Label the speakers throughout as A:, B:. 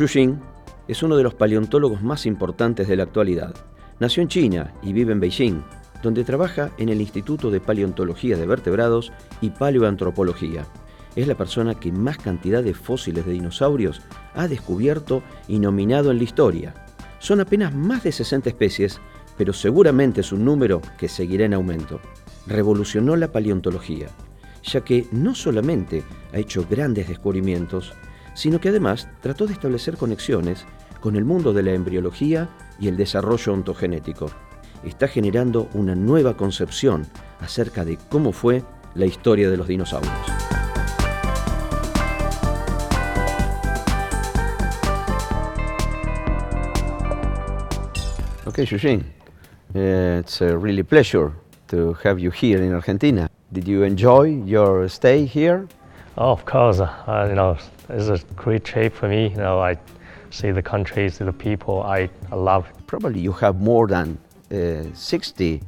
A: Xing es uno de los paleontólogos más importantes de la actualidad. Nació en China y vive en Beijing, donde trabaja en el Instituto de Paleontología de Vertebrados y Paleoantropología. Es la persona que más cantidad de fósiles de dinosaurios ha descubierto y nominado en la historia. Son apenas más de 60 especies, pero seguramente es un número que seguirá en aumento. Revolucionó la paleontología, ya que no solamente ha hecho grandes descubrimientos, sino que además trató de establecer conexiones con el mundo de la embriología y el desarrollo ontogenético. Está generando una nueva concepción acerca de cómo fue la historia de los dinosaurios. Okay, Xing, it's a really pleasure to have you here in Argentina. Did you enjoy your stay here?
B: Oh, of course. It's a great trip for me. I see the country, see the people. I love.
A: Probably you have more than 60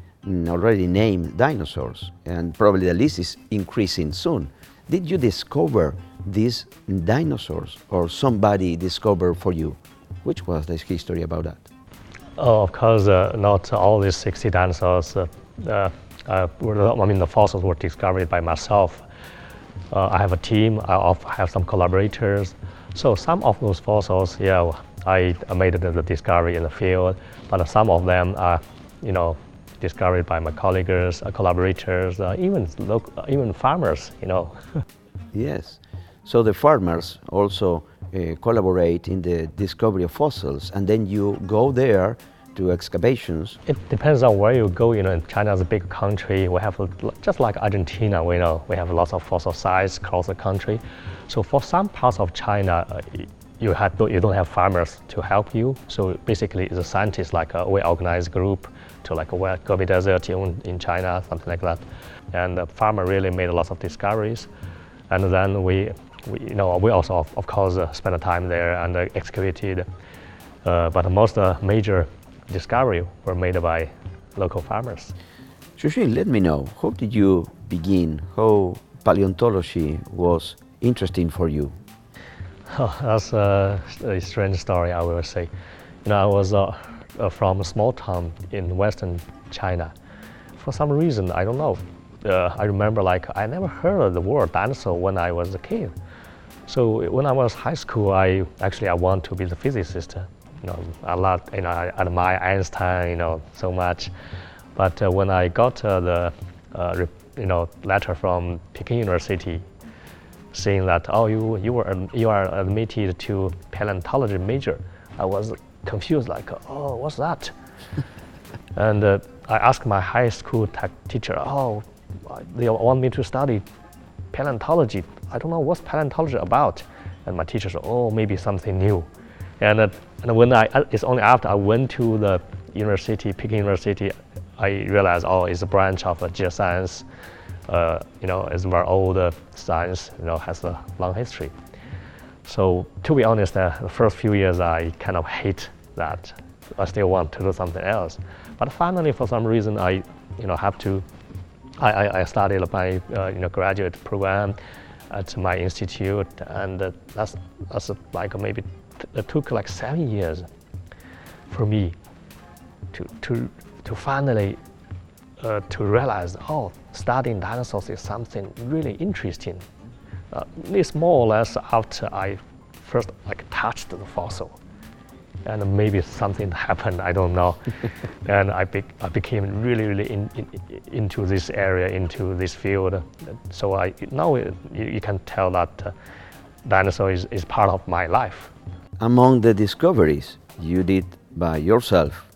A: already named dinosaurs, and probably the list is increasing soon. Did you discover these dinosaurs, or somebody discovered for you? Which was the history about that?
B: Oh, of course, not all these 60 dinosaurs. The fossils were discovered by myself. I have a team. I have some collaborators. So some of those fossils, I made the discovery in the field, but some of them are, discovered by my colleagues, collaborators, even farmers.
A: Yes. So the farmers also collaborate in the discovery of fossils, and then you go there to excavations.
B: It depends on where you go. China is a big country. We have, just like Argentina, we have lots of fossil sites across the country. So for some parts of China, you don't have farmers to help you. So basically, it's a scientist, like a well-organized group to like a Gobi Desert in China, something like that. And the farmer really made lots of discoveries. And then we also, of course, spent time there and excavated. But most major discovery were made by local farmers.
A: Xing, let me know, how did you begin? How paleontology was interesting for you?
B: Oh, that's a strange story, I will say. I was from a small town in western China. For some reason, I don't know. I remember I never heard of the word dinosaur when I was a kid. So when I was high school, I want to be the physicist. I admire Einstein, so much. But when I got the letter from Peking University saying that you are admitted to paleontology major, I was confused, what's that? And I asked my high school teacher, they want me to study paleontology. I don't know what's paleontology about. And my teacher said, maybe something new. And when it's only after I went to the university, Peking University, I realized, it's a branch of geoscience. It's very old science, has a long history. So to be honest, the first few years I kind of hate that. I still want to do something else. But finally, for some reason, I started my graduate program at my institute, and that's maybe it took 7 years for me to finally to realize, studying dinosaurs is something really interesting. It's more or less after I first touched the fossil, and maybe something happened, I don't know. And I became really into this area, into this field. So now you can tell that dinosaur is part of my life.
A: Among the discoveries you did by yourself,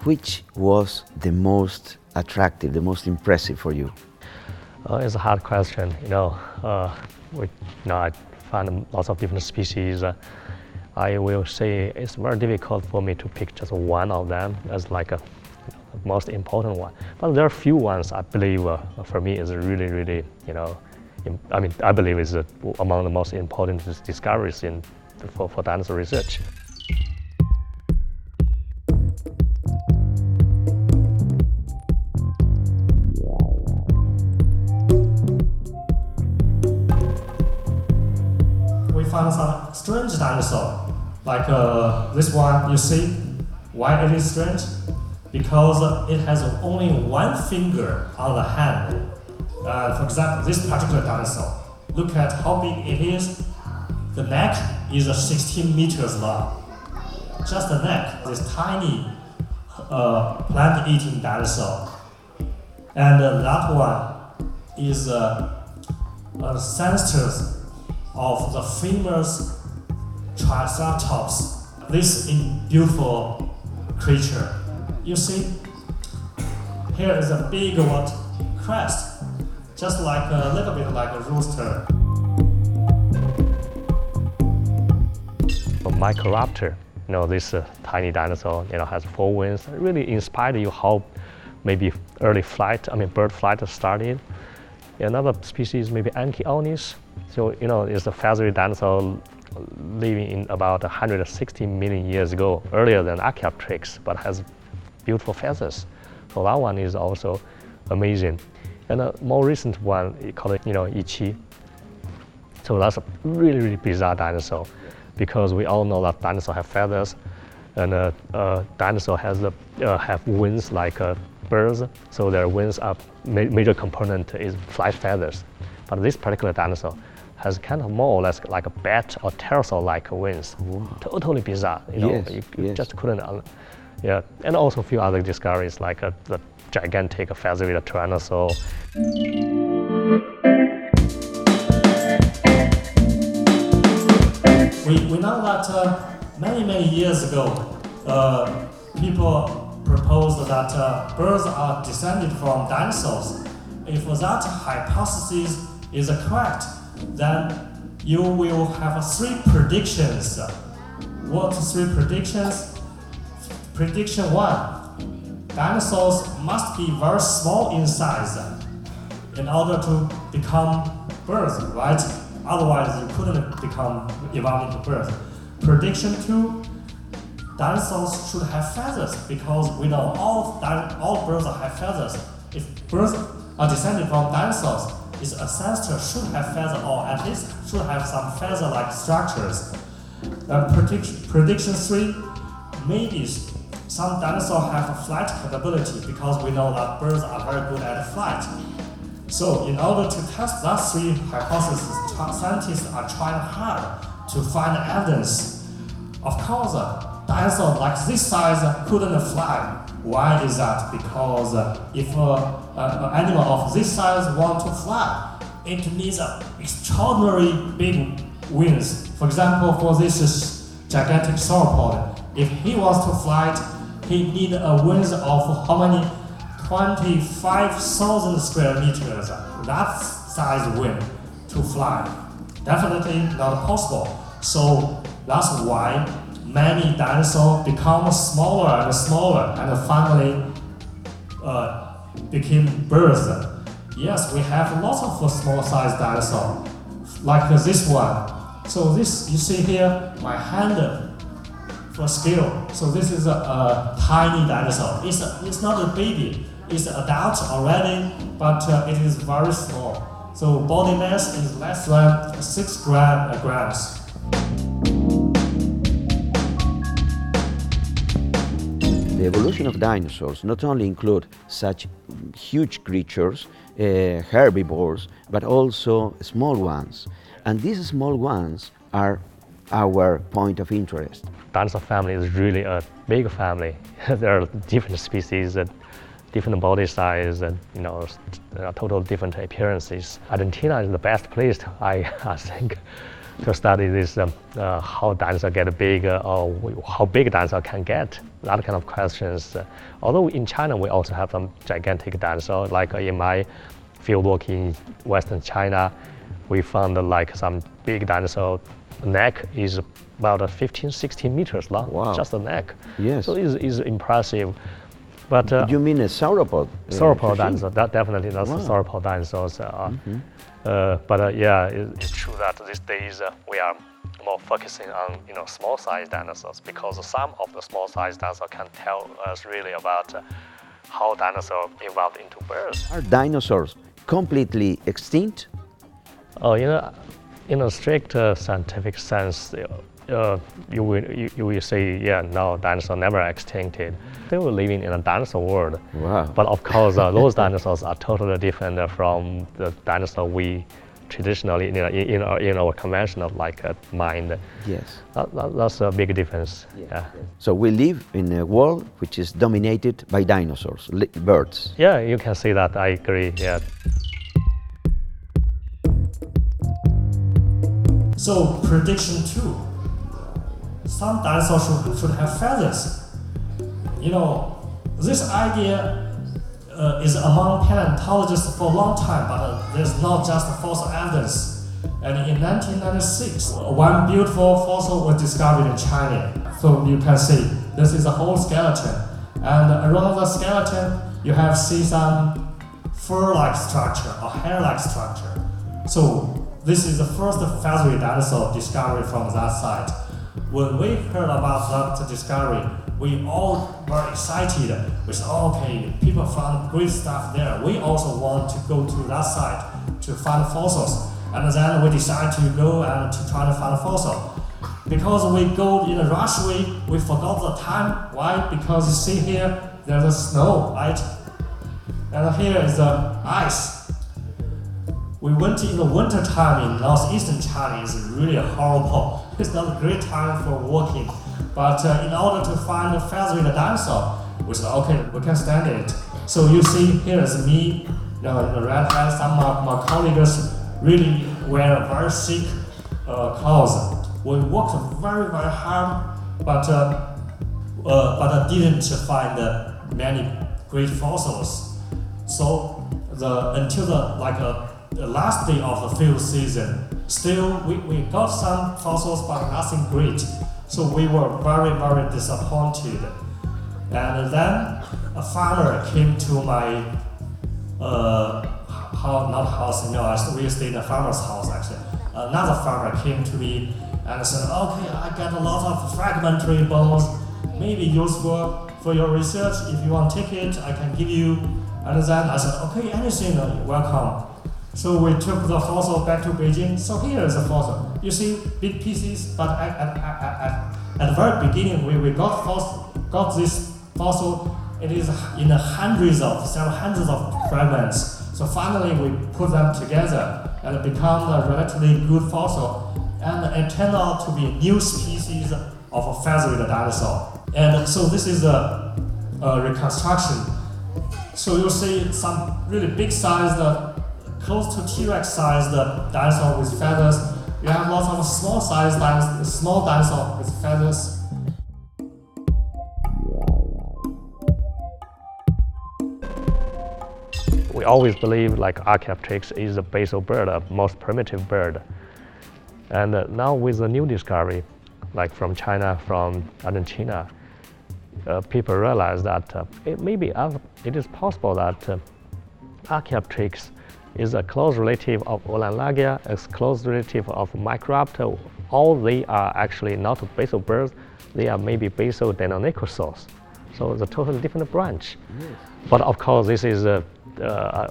A: which was the most attractive, the most impressive for you?
B: It's a hard question. I found lots of different species. I will say it's very difficult for me to pick just one of them as the most important one. But there are a few ones I believe for me is really, I believe is among the most important discoveries for dinosaur research.
C: We found some strange dinosaur Like this one, you see why it is strange? Because it has only one finger on the hand. For example, this particular dinosaur, look at how big it is. The neck is 16 meters long. Just the neck, this tiny plant-eating dinosaur. And that one is ancestors of the famous Triceratops. This beautiful creature. You see, here is a big crest, just like a little bit like a rooster.
B: Microraptor, this tiny dinosaur, has 4 wings. It really inspired you how maybe bird flight started. Another species, maybe Anchiornis. So, it's a feathery dinosaur living in about 160 million years ago, earlier than Archaeopteryx, but has beautiful feathers. So that one is also amazing. And a more recent one, you call it, Ichi. So that's a really, really bizarre dinosaur, because we all know that dinosaurs have feathers, and dinosaur have wings like birds. So their wings are major component is flight feathers. But this particular dinosaur has kind of more or less like a bat or pterosaur-like wings.
A: Wow.
B: Totally bizarre.
A: Yes,
B: You just couldn't. Yeah, and also a few other discoveries like the gigantic feathery tyrannosaur.
C: We know that many years ago, people proposed that birds are descended from dinosaurs. If that hypothesis is correct, then you will have 3 predictions. What 3 predictions? Prediction 1, dinosaurs must be very small in size in order to become birds, right? Otherwise, you couldn't evolve into birds. Prediction 2, dinosaurs should have feathers, because we know all birds have feathers. If birds are descended from dinosaurs, its ancestors should have feathers, or at least should have some feather-like structures. Prediction 3, maybe some dinosaurs have flight capability, because we know that birds are very good at flight. So in order to test that 3 hypotheses, scientists are trying hard to find evidence. Of course, dinosaurs like this size couldn't fly. Why is that? Because if an animal of this size wants to fly, it needs extraordinary big wings. For example, for this gigantic sauropod, if he wants to fly, he needs wings of how many? 25,000 square meters. That size wing to fly. Definitely not possible. So that's why many dinosaurs become smaller and smaller and finally became birds. Yes, we have lots of small-sized dinosaurs, like this one. So this, you see here, my hand for scale. So this is a tiny dinosaur. It's not a baby. It's adult already, but it is very small. So body mass is less than 6 grams.
A: The evolution of dinosaurs not only include such huge creatures, herbivores, but also small ones. And these small ones are our point of interest.
B: Dinosaur family is really a big family. There are different species, different body size, and total different appearances. Argentina is the best place, I think, to study this, how dinosaurs get big, or how big dinosaurs can get, that kind of questions. Although in China we also have some gigantic dinosaurs, like in my field work in Western China, we found like some big dinosaur. The neck is about 15-16 meters long,
A: Wow.
B: Just the neck.
A: Yes.
B: So it's impressive. But
A: You mean a sauropod?
B: sauropod dinosaur, that's
A: Wow.
B: the sauropod dinosaurs. But yeah, it's true that these days we are more focusing on small-sized dinosaurs, because some of the small-sized dinosaurs can tell us really about how dinosaurs evolved into birds.
A: Are dinosaurs completely extinct?
B: Oh, in a strict scientific sense, you will say, yeah, no, dinosaurs never extincted. They were living in a dinosaur world.
A: Wow.
B: But of course, those dinosaurs are totally different from the dinosaur we traditionally, in our conventional mind.
A: Yes.
B: That's a big difference. Yeah.
A: So we live in a world which is dominated by dinosaurs, birds.
B: Yeah, you can see that. I agree. Yeah.
C: So prediction 2. Some dinosaurs should have feathers. This idea is among paleontologists for a long time, but there's not just fossil evidence. And in 1996, one beautiful fossil was discovered in China. So you can see this is a whole skeleton, and around the skeleton you have some fur-like structure or hair-like structure. So this is the first feathery dinosaur discovery from that site. When we heard about that discovery, we all were excited. We said, okay, people found great stuff there. We also want to go to that site to find fossils. And then we decided to go and to try to find a fossil. Because we go in a rush, we forgot the time. Why? Because you see here, there's a snow, right? And here is the ice. We went in the winter time in northeastern China. It's really horrible. It's not a great time for walking. But in order to find a feathery dinosaur, we said, okay, we can stand it. So you see, here is me, in the red hat. Some of my colleagues really wear very thick clothes. We worked very, very hard, but didn't find many great fossils. So until the last day of the field season, still we got some fossils, but nothing great. So we were very, very disappointed. And then a farmer came to my we stayed in a farmer's house actually. Another farmer came to me and said, okay, I got a lot of fragmentary bones, maybe useful for your research. If you want to take it, I can give you. And then I said, okay, anything, welcome. So we took the fossil back to Beijing. So here is the fossil. You see big pieces, but at the very beginning, we got this fossil. It is in several hundreds of fragments. So finally, we put them together and it became a relatively good fossil. And it turned out to be a new species of a feathery dinosaur. And so this is a reconstruction. So you see some really big sized, close to T-Rex sized dinosaur with feathers. You have lots of small dinosaur with feathers.
B: We always believe Archaeopteryx is the basal bird, the most primitive bird. And now with the new discovery, from China, from Argentina, people realize that it is possible that Archaeopteryx is a close relative of Olenlagia, a close relative of Microraptor. All they are actually not basal birds, they are maybe basal Deinonychosaurs. So it's a totally different branch. Yes. But of course, this is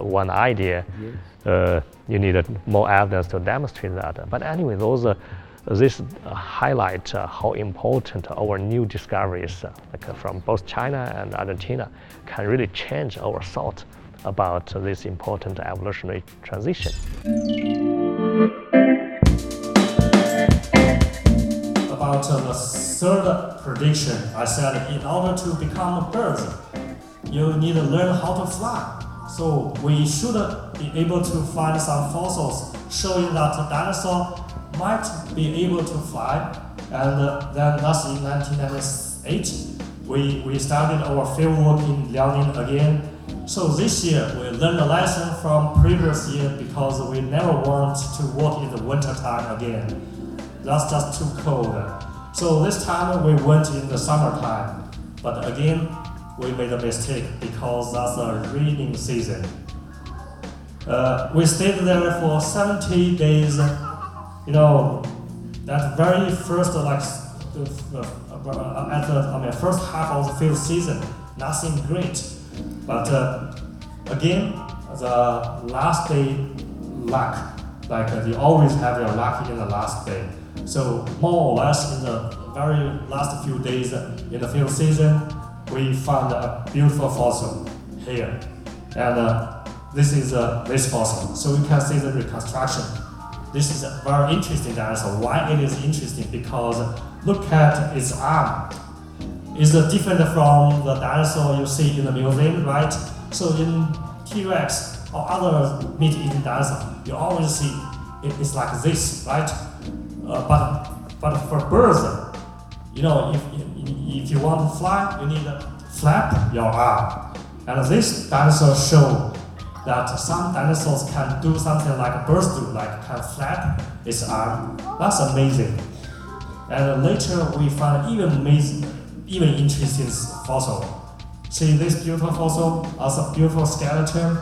B: one idea. Yes. You need more evidence to demonstrate that. But anyway, this highlight how important our new discoveries from both China and Argentina can really change our thought about this important evolutionary transition.
C: About the third prediction, I said in order to become a bird, you need to learn how to fly. So we should be able to find some fossils showing that a dinosaur might be able to fly. And then that's in 1998. We started our fieldwork in Liaoning again. So this year we learned a lesson from previous year because we never want to work in the winter time again. That's just too cold. So this time we went in the summertime. But again, we made a mistake because that's a raining season. We stayed there for 70 days. That very first first half of the field season, nothing great. But again, the last day luck, you always have your luck in the last day. So more or less in the very last few days in the field season, we found a beautiful fossil here. And this is this fossil. So you can see the reconstruction. This is a very interesting dinosaur. Why it is interesting? Because look at its arm. It's different from the dinosaur you see in the museum, right? So in T-Rex or other meat-eating dinosaurs, you always see it's like this, right? But for birds, you know, if you want to fly, you need to flap your arm. And this dinosaur show that some dinosaurs can do something like birds do, like can flap its arm. That's amazing. And later we found even interesting fossil. See this beautiful fossil, also beautiful skeleton,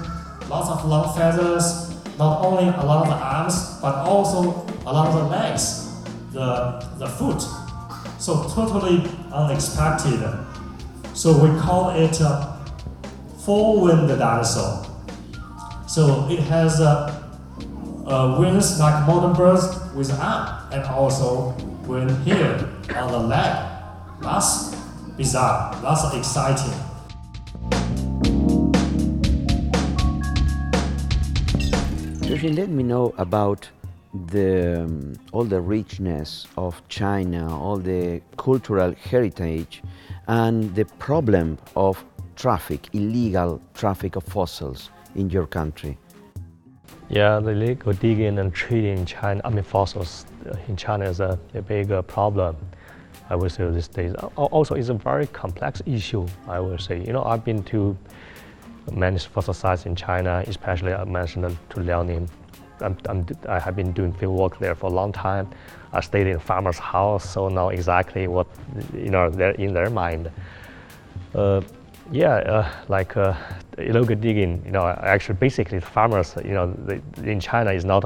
C: lots of long feathers, not only along the arms, but also along the legs, the foot. So totally unexpected. So we call it a four-winged dinosaur. So it has wings like modern birds with arm, and also wing here on the leg. That's bizarre, that's exciting.
A: Joshi, let me know about all the richness of China, all the cultural heritage, and the problem of illegal traffic of fossils in your country.
B: Yeah, the illegal digging and trading in China, fossils in China is a big problem, I would say, these days. Also, it's a very complex issue, I would say. You know, I've been to many fossil sites in China, especially I mentioned to Liaoning. I have been doing field work there for a long time. I stayed in a farmer's house, so know exactly what, you know, they're in their mind. Like illegal digging, you know, actually basically the farmers, you know, in China is not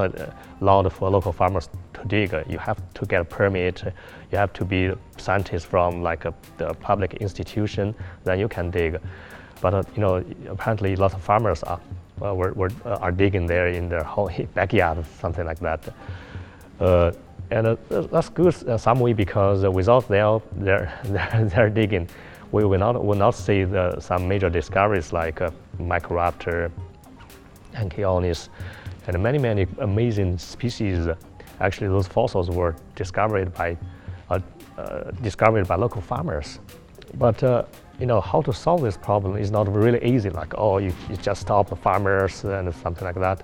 B: allowed for local farmers to dig. You have to get a permit, you have to be a scientist from like the public institution, then you can dig. But you know, apparently lots of farmers are digging there in their whole backyard, something like that. And that's good in some way, because without their digging, we will not see some major discoveries like Microraptor, Ankylonis, and many amazing species. Actually, those fossils were discovered by local farmers. But you know, how to solve this problem is not really easy. Like, oh, you just stop the farmers and something like that.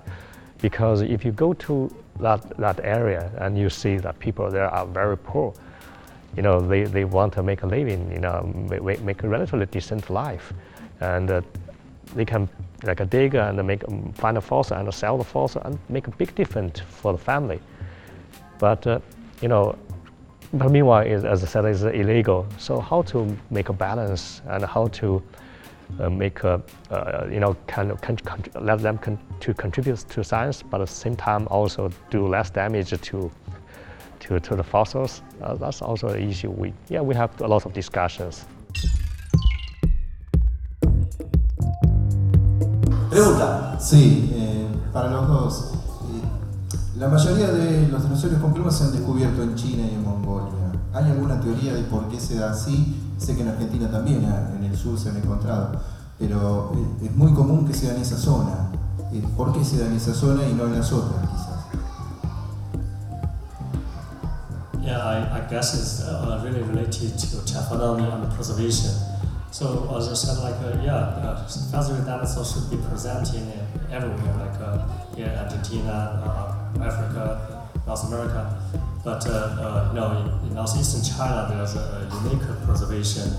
B: Because if you go to that area and you see that people there are very poor, you know, they want to make a living, you know, make a relatively decent life, and they can like dig and find a fossil and sell the fossil and make a big difference for the family. But you know, but meanwhile, as I said, it's illegal. So how to make a balance and how to make you know, let them to contribute to science, but at the same time also do less damage to the fossils. That's also an issue. We have a lot of discussions.
D: Pregunta.
E: Sí, para los dos. La mayoría de los dinosaurios con plumas se han descubierto en China y en Mongolia. ¿Hay alguna teoría de por qué se da así? Sé que en Argentina también, en el sur se han encontrado, pero es muy común que sea en esa zona. ¿Por qué se da en esa zona y no en las otras, quizás?
C: Yeah, I guess it's really related to taxonomy and preservation. So as I said, like feathery dinosaurs should be present in everywhere, like here in Argentina, Africa, North America. But you know, in northeastern China, there's a unique preservation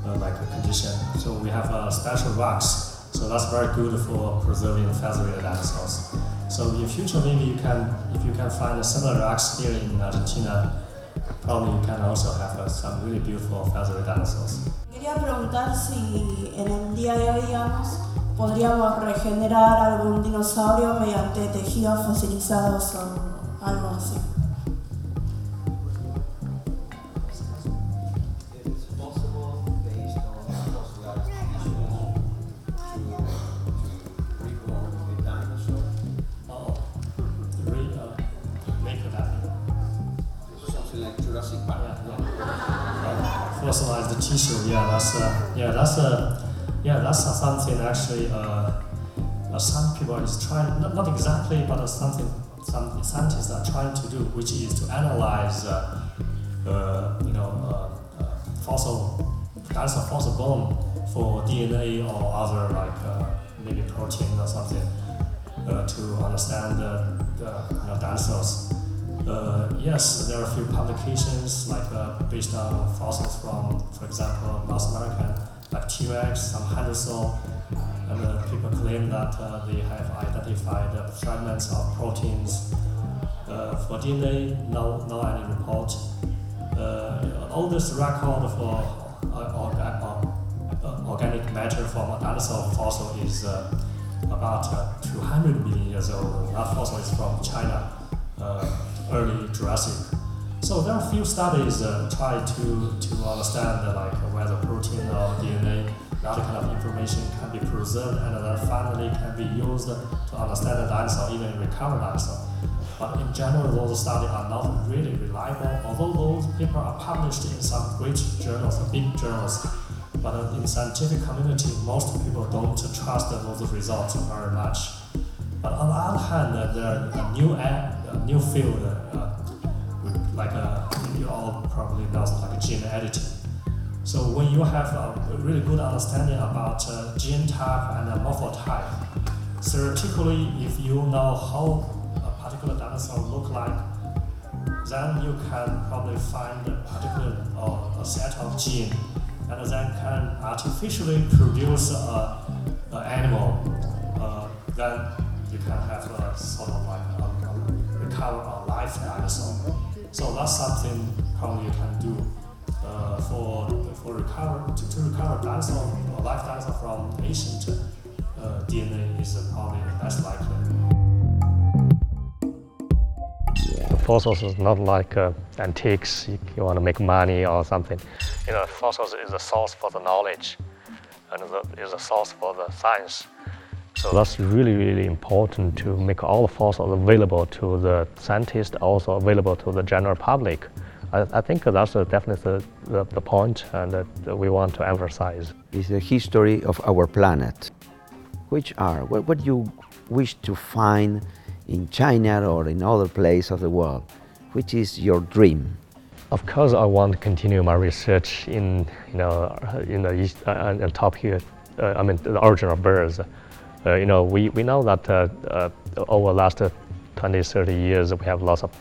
C: condition. So we have special rocks. So that's very good for preserving feathery dinosaurs. So in future, maybe if you can find similar rocks here in Argentina, probably you can also have some really beautiful feathery dinosaurs.
D: Quería preguntar si en el día de hoy, digamos, podríamos regenerar algún dinosaurio mediante tejidos fosilizados o algo así.
C: personalized tissue. That's something actually. Some people is trying, not exactly, but something some scientists are trying to do, which is to analyze, dinosaur fossil bone for DNA or other maybe protein or something to understand the dinosaurs. Yes, there are a few publications based on fossils from, for example, North American, like T-Rex, some Henderson, and people claim that they have identified fragments of proteins. For DNA, no any report. Oldest record for organic matter from a dinosaur fossil is about 200 million years old. That fossil is from China, early Jurassic. So there are a few studies try to understand whether protein or DNA, that kind of information can be preserved and then finally can be used to understand the dinosaur, even recover dinosaur. But in general, those studies are not really reliable, although those papers are published in some great journals, big journals. But in the scientific community, most people don't trust those results very much. But on the other hand, there are a new field, you all probably know, like gene editing. So when you have a really good understanding about gene type and morphotype, theoretically, if you know how a particular dinosaur look like, then you can probably find a particular a set of gene, and then can artificially produce an animal. Then you can have a sort of recover a live dinosaur. So that's something probably you can do to recover dinosaur or live dinosaur from ancient DNA is probably less likely.
B: Fossils is not like antiques. You want to make money or something. Fossils is a source for the knowledge, and is a source for the science. So that's really, really important to make all the fossils available to the scientists, also available to the general public. I think that's definitely the point and that we want to emphasize.
A: It's the history of our planet. What you wish to find in China or in other places of the world? Which is your dream?
B: Of course, I want to continue my research in the east and top here. The origin of birds. We know that over the last 20, 30 years, we have lots of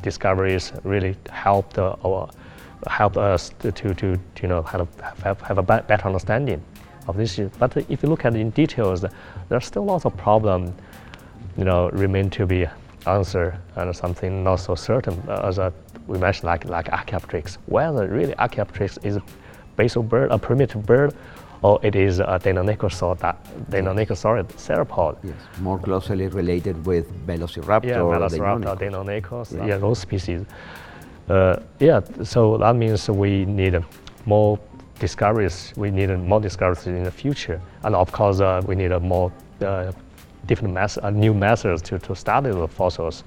B: discoveries really helped us to have a better understanding of this. But if you look at it in details, there are still lots of problems, remain to be answered, and something not so certain as we mentioned, like Archaeopteryx. Whether really Archaeopteryx is a basal bird, a primitive bird, or it is a Deinonychosaurid theropod.
A: Yes, more closely related with Velociraptor.
B: Yeah, Velociraptor, Deinonychus, those species. So that means we need more discoveries. We need more discoveries in the future, and of course we need more different new methods to study the fossils.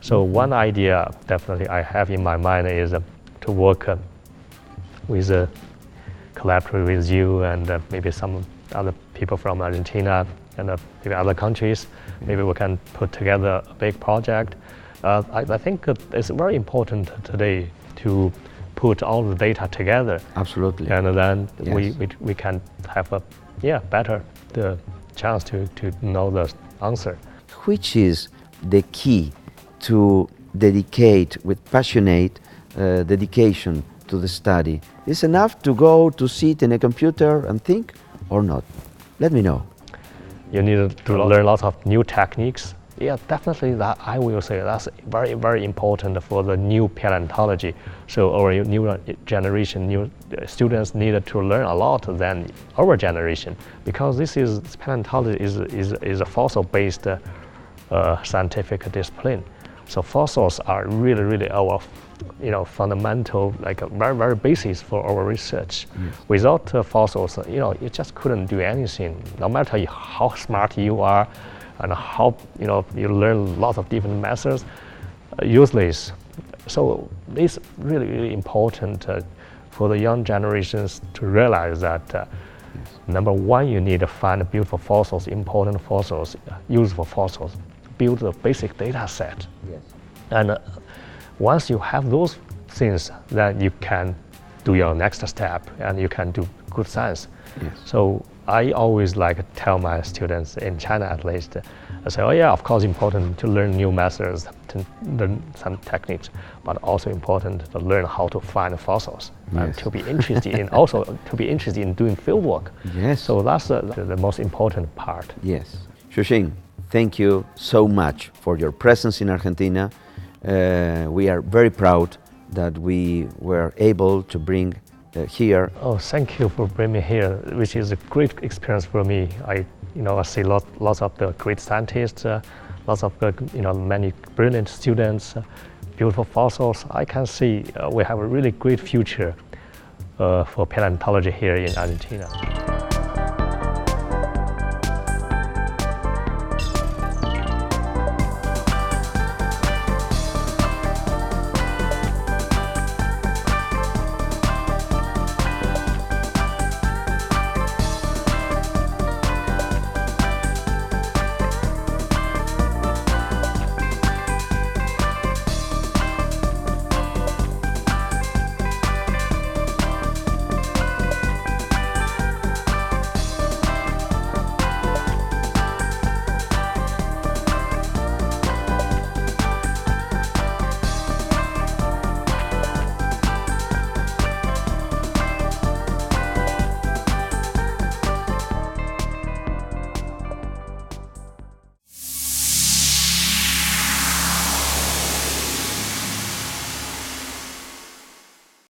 B: So one idea definitely I have in my mind is to work with collaborate with you and maybe some other people from Argentina and maybe other countries. Maybe we can put together a big project. I think it's very important today to put all the data together.
A: Absolutely.
B: And then
A: yes.
B: we can have a better the chance to know the answer.
A: Which is the key to dedicate with passionate dedication to the study? Is enough to go to sit in a computer and think, or not? Let me know.
B: You need to learn lots of new techniques. Yeah, definitely that I will say that's very, very important for the new paleontology. So our new generation, new students need to learn a lot than our generation, because this paleontology is a fossil-based scientific discipline. So fossils are really, really our fundamental, like a very, very basis for our research.
A: Yes.
B: Without fossils, you just couldn't do anything. No matter how smart you are and how you learn lots of different methods, useless. So it's really, really important for the young generations to realize that number one, you need to find beautiful fossils, important fossils, useful fossils, build a basic data set.
A: Yes.
B: And once you have those things, then you can do your next step and you can do good science.
A: Yes.
B: So I always like to tell my students, in China at least, I say, oh yeah, of course important to learn new methods, to learn some techniques, but also important to learn how to find fossils and
A: Yes.
B: to be interested in also to be interested in doing field work.
A: Yes.
B: So that's the most important part.
A: Yes. Xing, thank you so much for your presence in Argentina. We are very proud that we were able to bring here.
B: Oh, thank you for bringing me here, which is a great experience for me. I see lots of the great scientists, lots of many brilliant students, beautiful fossils. I can see we have a really great future for paleontology here in Argentina.